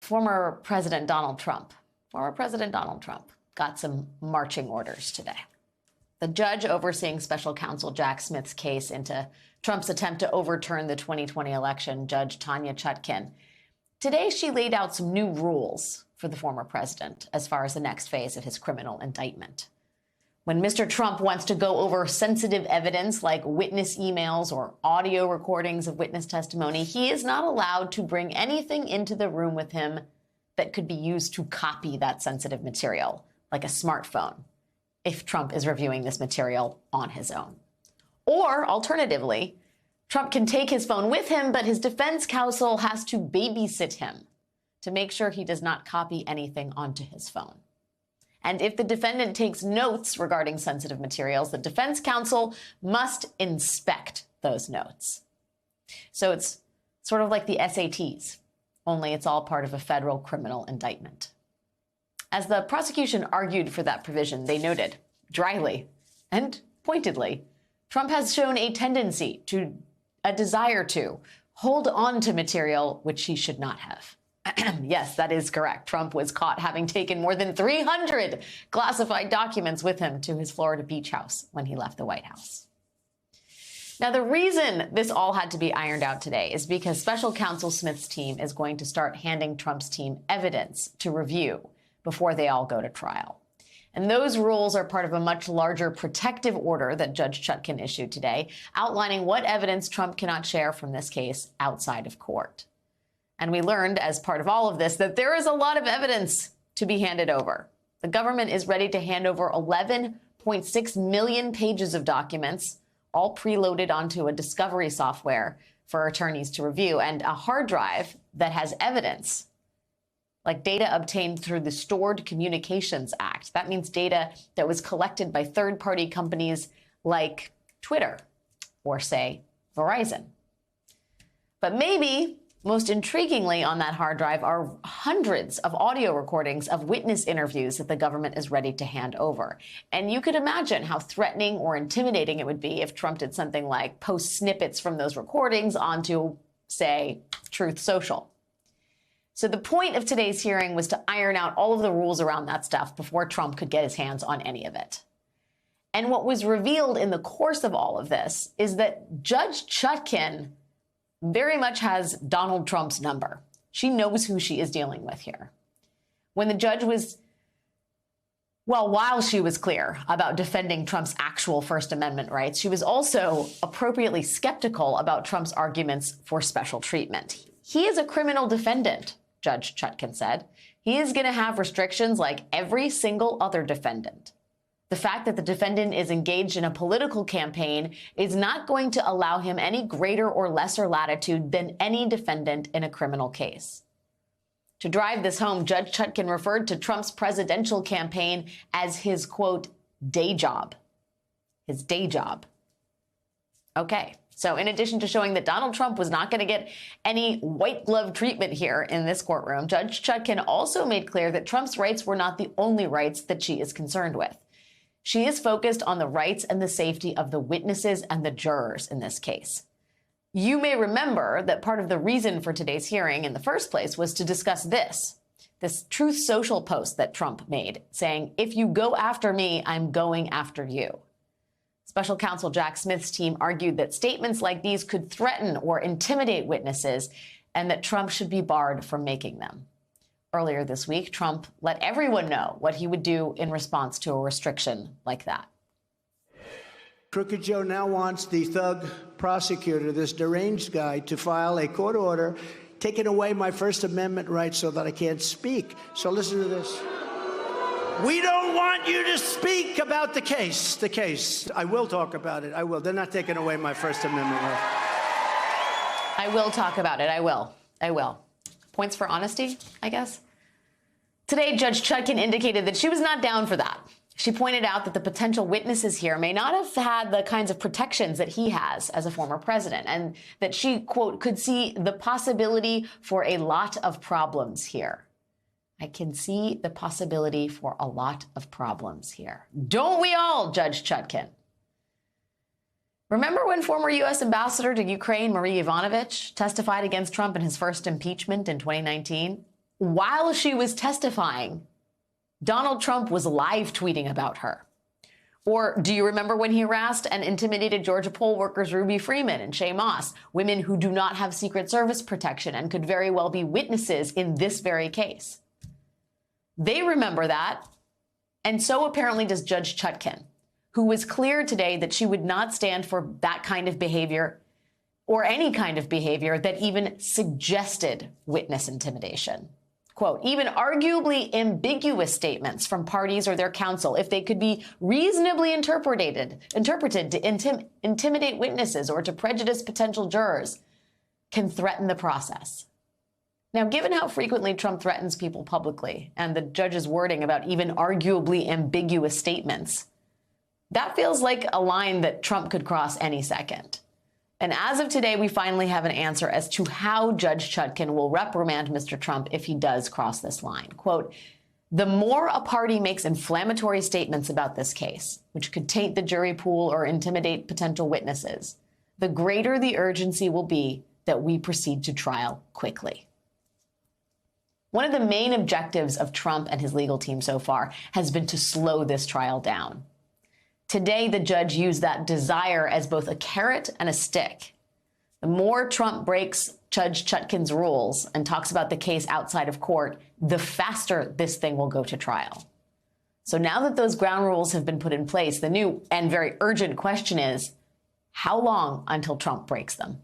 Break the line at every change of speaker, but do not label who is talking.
Former President Donald Trump got some marching orders today. The judge overseeing special counsel Jack Smith's case into Trump's attempt to overturn the 2020 election, Judge Tanya Chutkan. Today, she laid out some new rules for the former president as far as the next phase of his criminal indictment. When Mr. Trump wants to go over sensitive evidence like witness emails or audio recordings of witness testimony, he is not allowed to bring anything into the room with him that could be used to copy that sensitive material, like a smartphone, if Trump is reviewing this material on his own. Or, alternatively, Trump can take his phone with him, but his defense counsel has to babysit him to make sure he does not copy anything onto his phone. And if the defendant takes notes regarding sensitive materials, the defense counsel must inspect those notes. So it's sort of like the SATs, only it's all part of a federal criminal indictment. As the prosecution argued for that provision, they noted, dryly and pointedly, Trump has shown a tendency to, a desire to, hold on to material which he should not have. Yes, that is correct. Trump was caught having taken more than 300 classified documents with him to his Florida beach house when he left the White House. Now, the reason this all had to be ironed out today is because special counsel Smith's team is going to start handing Trump's team evidence to review before they all go to trial. And those rules are part of a much larger protective order that Judge Chutkan issued today, outlining what evidence Trump cannot share from this case outside of court. And we learned as part of all of this that there is a lot of evidence to be handed over. The government is ready to hand over 11.6 million pages of documents, all preloaded onto a discovery software for attorneys to review, and a hard drive that has evidence, like data obtained through the Stored Communications Act. That means data that was collected by third-party companies like Twitter or, say, Verizon. But maybe most intriguingly on that hard drive are hundreds of audio recordings of witness interviews that the government is ready to hand over. And you could imagine how threatening or intimidating it would be if Trump did something like post snippets from those recordings onto, say, Truth Social. So the point of today's hearing was to iron out all of the rules around that stuff before Trump could get his hands on any of it. And what was revealed in the course of all of this is that Judge Chutkan very much has Donald Trump's number. She knows who she is dealing with here. When the judge was, well, while she was clear about defending Trump's actual First Amendment rights, she was also appropriately skeptical about Trump's arguments for special treatment. He is a criminal defendant, Judge Chutkan said. He is going to have restrictions like every single other defendant. The fact that the defendant is engaged in a political campaign is not going to allow him any greater or lesser latitude than any defendant in a criminal case. To drive this home, Judge Chutkan referred to Trump's presidential campaign as his, quote, day job. His day job. Okay, so in addition to showing that Donald Trump was not going to get any white glove treatment here in this courtroom, Judge Chutkan also made clear that Trump's rights were not the only rights that she is concerned with. She is focused on the rights and the safety of the witnesses and the jurors in this case. You may remember that part of the reason for today's hearing in the first place was to discuss this Truth Social post that Trump made, saying, "If you go after me, I'm going after you." Special counsel Jack Smith's team argued that statements like these could threaten or intimidate witnesses and that Trump should be barred from making them. Earlier this week, Trump let everyone know what he would do in response to a restriction like that.
Crooked Joe now wants the thug prosecutor, this deranged guy, to file a court order taking away my First Amendment rights so that I can't speak. So listen to this. We don't want you to speak about the case. The case. I will talk about it. I will. They're not taking away my First Amendment rights.
I will talk about it. I will. Points for honesty, I guess. Today, Judge Chutkan indicated that she was not down for that. She pointed out that the potential witnesses here may not have had the kinds of protections that he has as a former president, and that she, quote, could see the possibility for a lot of problems here. I can see the possibility for a lot of problems here. Don't we all, Judge Chutkan? Remember when former U.S. Ambassador to Ukraine, Marie Yovanovitch, testified against Trump in his first impeachment in 2019? while she was testifying, Donald Trump was live tweeting about her. Or do you remember when he harassed and intimidated Georgia poll workers Ruby Freeman and Shay Moss, women who do not have Secret Service protection and could very well be witnesses in this very case? They remember that, and so apparently does Judge Chutkan, who was clear today that she would not stand for that kind of behavior or any kind of behavior that even suggested witness intimidation. Quote, even arguably ambiguous statements from parties or their counsel, if they could be reasonably interpreted to intimidate witnesses or to prejudice potential jurors, can threaten the process. Now, given how frequently Trump threatens people publicly and the judge's wording about even arguably ambiguous statements, that feels like a line that Trump could cross any second. And as of today, we finally have an answer as to how Judge Chutkan will reprimand Mr. Trump if he does cross this line. Quote, the more a party makes inflammatory statements about this case, which could taint the jury pool or intimidate potential witnesses, the greater the urgency will be that we proceed to trial quickly. One of the main objectives of Trump and his legal team so far has been to slow this trial down. Today, the judge used that desire as both a carrot and a stick. The more Trump breaks Judge Chutkan's rules and talks about the case outside of court, the faster this thing will go to trial. So now that those ground rules have been put in place, the new and very urgent question is, how long until Trump breaks them?